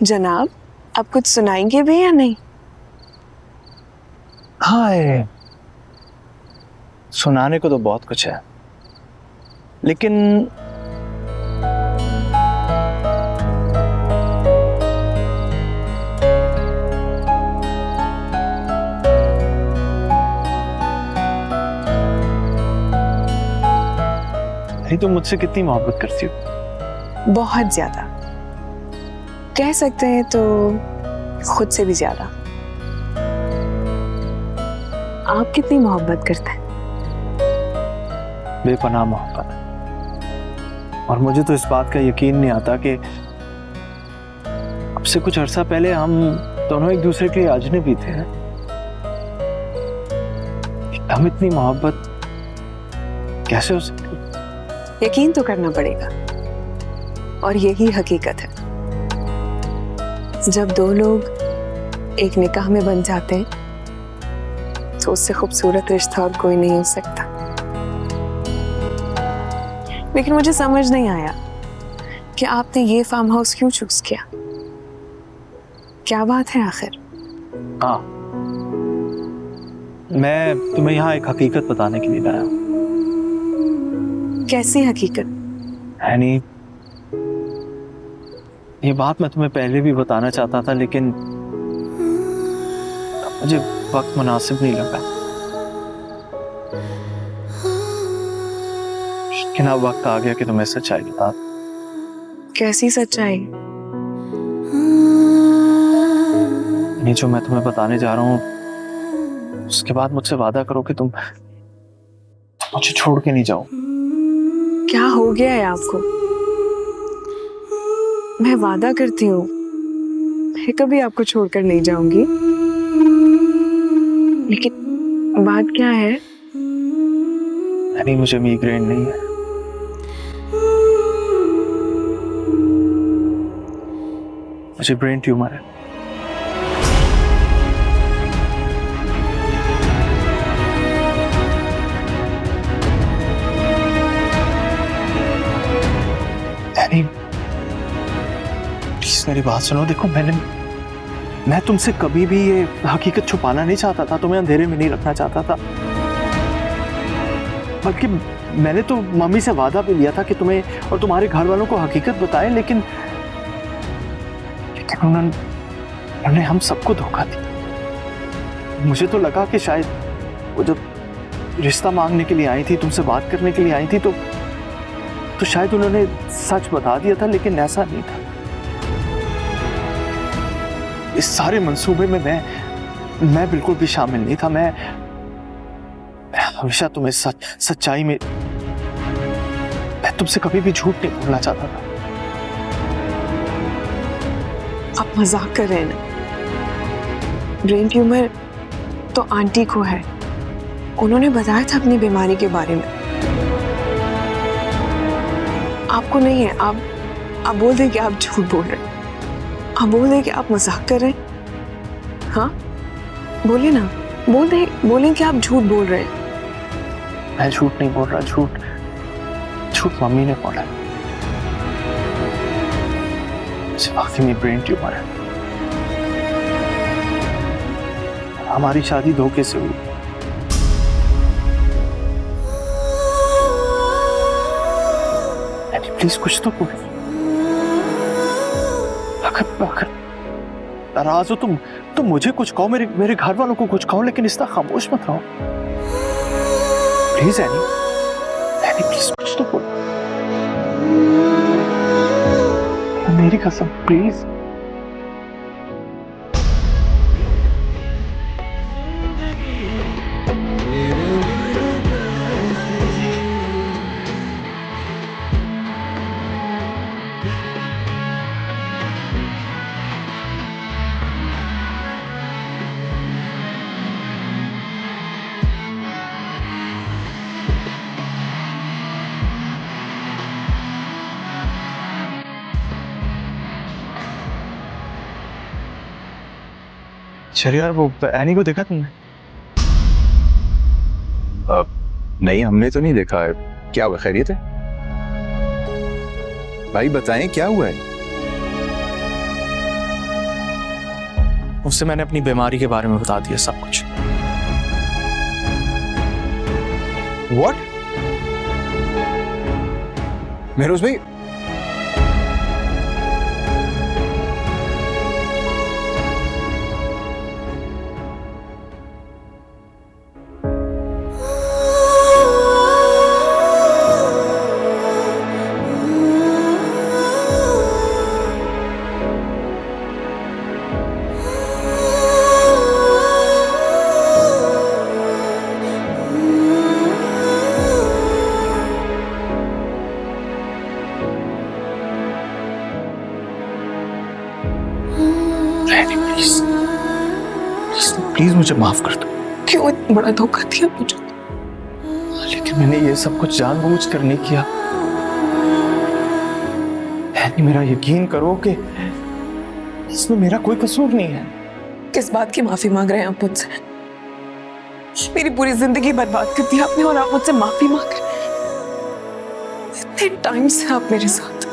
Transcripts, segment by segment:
जनाब, आप कुछ सुनाएंगे भी या नहीं? हाँ, सुनाने को तो बहुत कुछ है, लेकिन तुम मुझसे कितनी मोहब्बत करती हो? बहुत ज्यादा, कह सकते हैं तो खुद से भी ज्यादा। आप कितनी मोहब्बत करते हैं? बेपनाह मोहब्बत। और मुझे तो इस बात का यकीन नहीं आता कि अब से कुछ अरसा पहले हम दोनों एक दूसरे के लिए अजनबी थे। हम इतनी मोहब्बत कैसे हो सकती? यकीन तो करना पड़ेगा, और यही हकीकत है। जब दो लोग एक निकाह में बन जाते हैं तो उससे खूबसूरत रिश्ता और कोई नहीं हो सकता। लेकिन मुझे समझ नहीं आया कि आपने ये फार्म हाउस क्यों चूज किया। क्या बात है आखिर? हाँ, मैं तुम्हें यहाँ एक हकीकत बताने के लिए लाया हूँ। कैसी हकीकत? यानी ये बात मैं तुम्हें पहले भी बताना चाहता था, लेकिन मुझे वक्त मुनासिब नहीं लगा। लेकिन अब वक्त आ गया कि तुम्हें सच्चाई बता। कैसी सच्चाई? ये जो मैं तुम्हें बताने जा रहा हूँ, उसके बाद मुझसे वादा करो कि तुम मुझे छोड़ के नहीं जाओ। क्या हो गया है आपको? मैं वादा करती हूँ मैं कभी आपको छोड़कर नहीं जाऊंगी। लेकिन बात क्या है? यानी मुझे माइग्रेन नहीं है। मुझे ब्रेन ट्यूमर है। यानी प्लीज मेरी बात सुनो। देखो, मैं तुमसे कभी भी ये हकीकत छुपाना नहीं चाहता था, तुम्हें अंधेरे में नहीं रखना चाहता था। बल्कि मैंने तो मम्मी से वादा भी लिया था कि तुम्हें और तुम्हारे घर वालों को हकीकत बताएं, लेकिन उन्होंने हम सबको धोखा दिया। मुझे तो लगा कि शायद वो जब रिश्ता मांगने के लिए आई थी, तुमसे बात करने के लिए आई थी, तो शायद उन्होंने सच बता दिया था, लेकिन ऐसा नहीं था। इस सारे मंसूबे में मैं बिल्कुल भी शामिल नहीं था। मैं हमेशा तुम्हें सच्चाई में, मैं तुमसे कभी भी झूठ नहीं बोलना चाहता था। आप मजाक कर रहे हैं ना? ब्रेन ट्यूमर तो आंटी को है, उन्होंने बताया था अपनी बीमारी के बारे में। आपको नहीं है। आप बोल दें कि आप झूठ बोल रहे हैं। आप बोल दें कि आप मजाक कर रहे हैं। हाँ, बोलिए ना, बोलें कि आप झूठ बोल रहे हैं। मैं झूठ नहीं बोल रहा। झूठ मम्मी ने बोला। वाकई में ब्रेन ट्यूमर है। हमारी शादी धोखे से हुई। प्लीज कुछ तो बोलो। अगर नाराज हो तुम मुझे कुछ कहो, मेरे घर वालों को कुछ कहो, लेकिन इस तरह खामोश मत रहो। प्लीज एनी प्लीज कुछ तो बोलो। मेरी कसम, प्लीज। शरियार, वो एनी को देखा तुमने? नहीं, हमने तो नहीं देखा है। क्या हुआ, खैरियत है? भाई बताएं क्या हुआ है? उससे मैंने अपनी बीमारी के बारे में बता दिया सब कुछ। What? मेहरोज भाई, प्लीज मुझे माफ कर दो। क्यों इतना बड़ा धोखा दिया मुझे? लेकिन मैंने ये सब कुछ जानबूझ कर नहीं किया। एनी, मेरा यकीन करो कि इसमें मेरा कोई कसूर नहीं है। किस बात की माफी मांग रहे हैं आप मुझसे? मेरी पूरी जिंदगी बर्बाद कर दी आपने और आप मुझसे माफी मांग रहे हैं। इतने टाइम से आप मेरे साथ,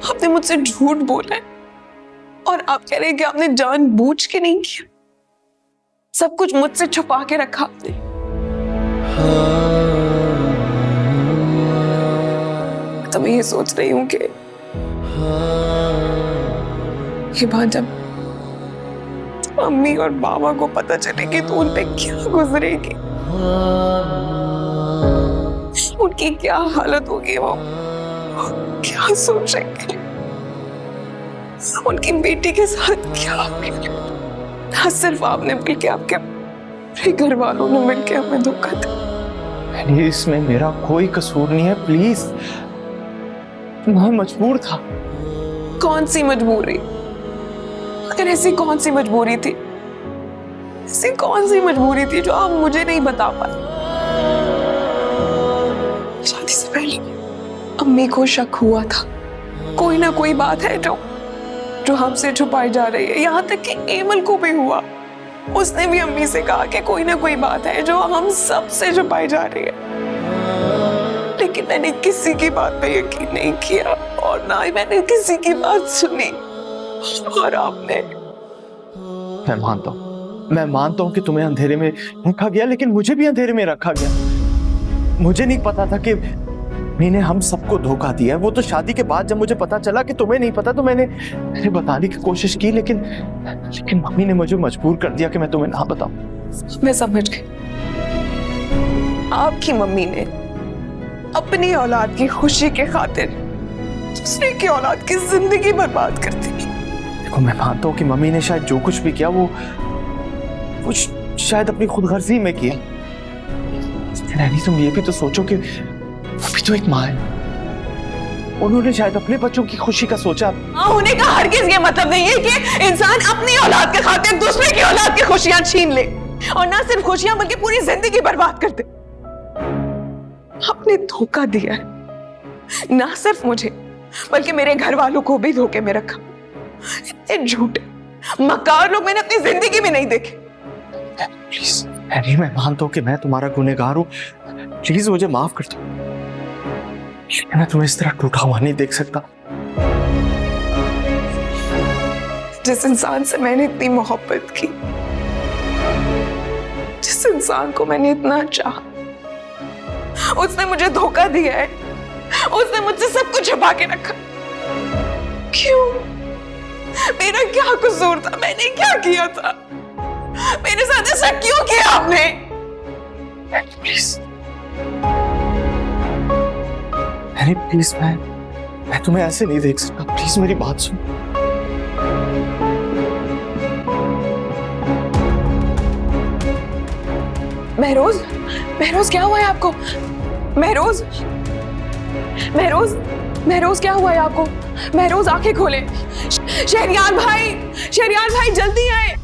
आपने मुझसे झूठ बोला है और आप कह रहे हैं कि आपने जानबूझ के नहीं किया। सब कुछ मुझसे छुपा के रखा आपने। तो मैं ये सोच रही हूं कि ये बात जब मम्मी और बाबा को पता चलेगी तो उन पे क्या गुजरेगी, उनकी क्या हालत होगी, वो क्या सोचेंगे, उनकी बेटी के साथ क्या होगा। ना सिर्फ आपने बल्कि आपके घर वालों ने मिलकर हमें धोखा दिया। इसमें मेरा कोई कसूर नहीं है, प्लीज। मैं मजबूर था। कौन सी मजबूरी? अगर ऐसी कौन सी मजबूरी थी, ऐसी कौन सी मजबूरी थी जो आप मुझे नहीं बता पाए? शादी से पहले अम्मी को शक हुआ था कोई ना कोई बात है जो हमसे छुपाई जा रही है। यहाँ तक कि एमल को भी हुआ, उसने भी अम्मी से कहा कि कोई ना कोई बात है जो हम सब से छुपाई जा रही है। लेकिन मैंने किसी की बात पे यकीन नहीं किया और ना ही मैंने किसी की बात सुनी। और आपने, मैं मानता हूं कि तुम्हें अंधेरे में रखा गया, लेकिन मुझे भी अंधेरे में रखा गया। मुझे नहीं पता था कि मैंने हम सबको धोखा दिया है। वो तो शादी के बाद जब मुझे पता चला कि तुम्हें नहीं पता तो मैंने बताने की कोशिश की, लेकिन मम्मी ने मुझे मजबूर कर दिया कि मैं तुम्हें ना बताऊं। मैं समझ गई, आपकी मम्मी ने अपनी औलाद की खुशी के खातिर दूसरे की औलाद की जिंदगी बर्बाद कर दी। देखो, मैं मानता हूँ कि मम्मी ने शायद जो कुछ भी किया वो शायद अपनी खुदगर्जी में किया। लेकिन तुम ये भी तो सोचो कि वो भी तो एक माँ है। उन्होंने शायद अपने बच्चों की खुशी का सोचा। माँ होने का हरगिज़ ये मतलब नहीं है कि इंसान अपनी औलाद के खातिर दूसरे की औलाद की खुशियां छीन ले, और ना सिर्फ खुशियां बल्कि पूरी जिंदगी बर्बाद कर दे। आपने धोखा दिया है, ना सिर्फ मुझे बल्कि मेरे घर वालों को भी धोखे में रखा। इतने झूठे मक्कार लोग मैंने अपनी जिंदगी में नहीं देखे। प्लीज हैरी, मैं मानता हूँ कि मैं तुम्हारा गुनहगार हूँ। प्लीज मुझे माफ कर दो। मैं तुम्हें इस तरह टूटा हुआ नहीं देख सकता। जिस इंसान से मैंने इतनी मोहब्बत की, जिस इंसान को मैंने इतना चाहा, उसने मुझे धोखा दिया है। उसने मुझसे सब कुछ छुपा के रखा। क्यों? मेरा क्या कसूर था? मैंने क्या किया था? मेरे साथ ऐसा क्यों किया आपने? प्लीज हैरी, प्लीज, मैं तुम्हें ऐसे नहीं देख सकता। प्लीज मेरी बात सुन। महरोज, महरोज क्या हुआ है आपको? महरोज, महरोज, महरोज क्या हुआ है आपको? महरोज आंखें खोले। शहरियार भाई, शहरियार भाई जल्दी आए।